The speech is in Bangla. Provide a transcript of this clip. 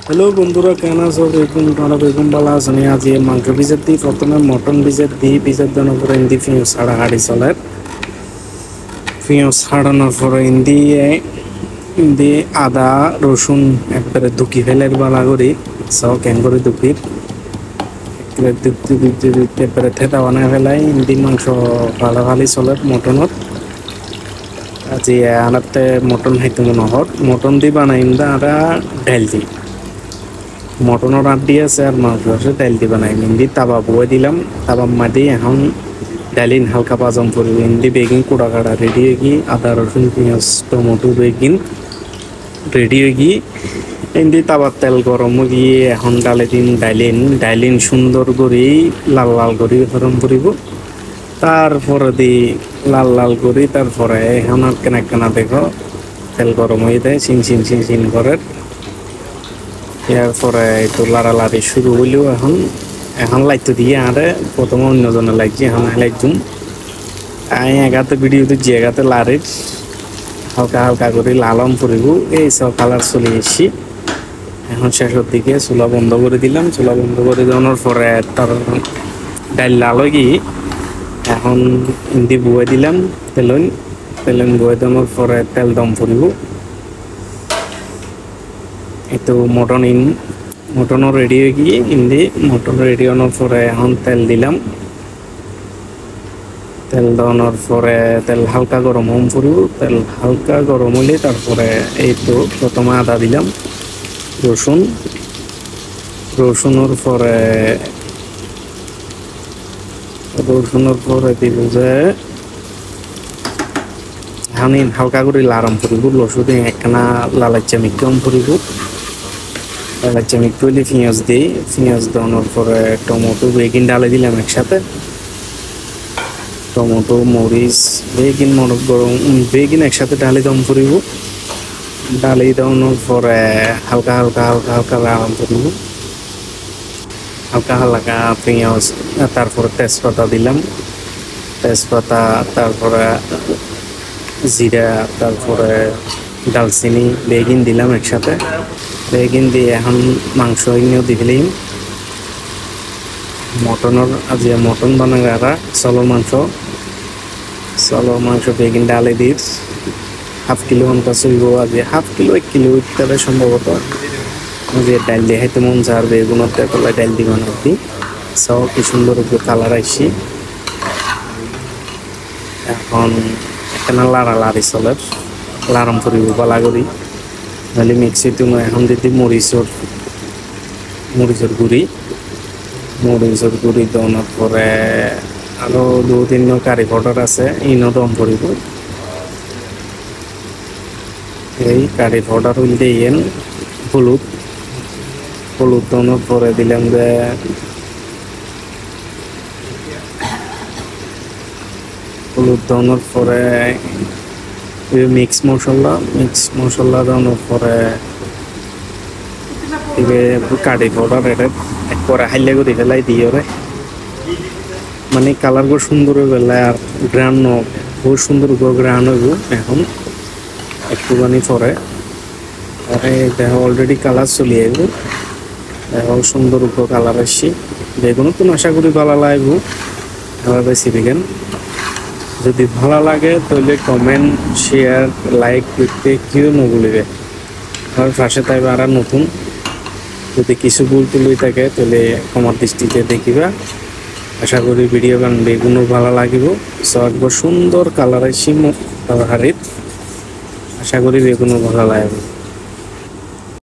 হ্যালো বন্ধুরা, কেন আছো? বেগুন তোমরা বেগুন বালা আছো নি? আজ এই মাংস ভিজার দিই, প্রথমে মটন ভিজার দিই। ভিজার দেওয়ার পরে ইন্দি পিঁয়াজ হাড়াহাড়ি চলে। পিঁয়াজ হাড়ানোর পরে ইন্দি আদা রসুন একবারে দুকি ফেলে বালা করি সব ক্যান করে দুকি একবারে থেতা বানায় ফেলাই। ইন্দি মাংস ভালো ভালোই চলে মটনত। আজি আনাতে মটন খাইতে মনে হট মটন দি বানাই ইন্দা আদা ডাইল দিই। মটনের আড্ডি আছে আর মাংস আছে, ডাইল দি বানাই ইন্দি তাবা বয়ে দিলাম। তাবা মাদি এখন ডাইলিন হালকা বাজম করবো। ইন্দি বেগিন কুড়া কাটা রেডি হয়ে গিয়ে আদা রসুন পেঁয়াজ টমেটো বেগিন রেডি হয়ে গিয়ে ইন্দি তাবার তেল গরম গিয়ে এখন ডাইলিন সুন্দর করে লাল লাল করে গরম করিব। তারপরে দি লাল লাল করি, তারপরে এখন আর কেনা কেনা দেখো তেল গরম হয়ে যায়, চিন করে। এরপরে একটু লাড়ালাড়ি শুরু হইলেও এখন লাইতে দিয়ে আরে প্রথমে অন্যজনে লাগছে, এখন লাইতুম আমি এগাতে ভিডিও দিচ্ছি। এগাতে লাড়ির হালকা হালকা করে লালন পরিব। এই সব কালার চলে এসছি। এখন শেষের দিকে চুলা বন্ধ করে দিলাম। চুলা বন্ধ করে দেওয়ার পরে তার ডাইল লাল গিয়ে এখন ইন্দি বয়ে দিলাম। তেলন বয়ে দেওয়ার পরে তেল দম পরিব। একটু মটনও রেডি হয়ে গিয়ে ইন্দি মটন রেডি হওয়ার পরে এখন তেল দিলাম। তেল দেওয়ানোর পরে তেল হালকা গরম পড়ব। তেল হালকা গরম হলে তারপরে এই তো প্রথমে আদা দিলাম, রসুনের পরে দিব যে হানি হালকা করে লারম পড়ব। রসুন একখানা লালাচ্চা মিক্রম পড়ব। লালাচ্চা মিক্র হলে পেঁয়াজ দিই। পেঁয়াজ দেওয়ানোর পরে টমেটো বেগিন ডালে দিলাম একসাথে। টমেটো মরিচ বেগিন একসাথে ডালি দম করিব। ডালি দেওয়ানোর পরে হালকা লাল করিব। হালকা হালকা পেঁয়াজ, তারপরে তেজপাতা দিলাম। তেজপাতা, তারপরে জিরা, তারপরে দালচিনি বেগিন দিলাম একসাথে। বেগিন দিয়ে এখন মাংস নিয়েও দিলাম। মটন বানাবে আর চলো মাংস বেগিন ডালে দিস। হাফ কিলো মতো চলব। আজ হাফ কিলো 1 কিলো ইত্যাদি সম্ভবত যে ডাইল দিয়ে খাইতে মন চার বেগুনের তেতলায় ডাইল দিব না আর কি। সব কি সুন্দর উপরে কালার আসছি। এখন এখানে লাড়ালাড়ি চলে লারম করিব বালা করি। নাহলে মিক্সি তুমি এখন দিদি মরিচের গুড়ি দেওয়ার পরে আরো 2-3 কারি পাউডার আছে, ইনো দম পড়ব। এই কারি পাউডার উল্টে হলুদ দেওয়ার পরে দিলাম যে হলুদ দেওয়ার পরে মিক্স মশলা দেওয়ার পরে কারি পাউডার এটা একবারে হাইলে করে ফেলাই দিয়ে মানে কালার খুব সুন্দর হয়ে গেল আর গ্রান বহু সুন্দর গ্রান হইব। এখন একটুখানি পরে দেখো অলরেডি কালার চলে আসব। দেখো সুন্দর কালার আসছি। বেগুনও তো আশা করি ভালো লাগবো। এবার বেশি বেগুন যদি ভালো লাগে তাহলে কমেন্ট শেয়ার লাইক করতে কেউ নভুলিবে। আর পাশে থাকবে আর নতুন যদি কিছু ভুল তুলি থাকে তাহলে আমার দৃষ্টিতে দেখিবা। আশা করি ভিডিও গান বেগুনও ভালো লাগিব। একবার সুন্দর কালার আসছি হাড়ির। আশা করি বেগুনও ভালো লাগবে।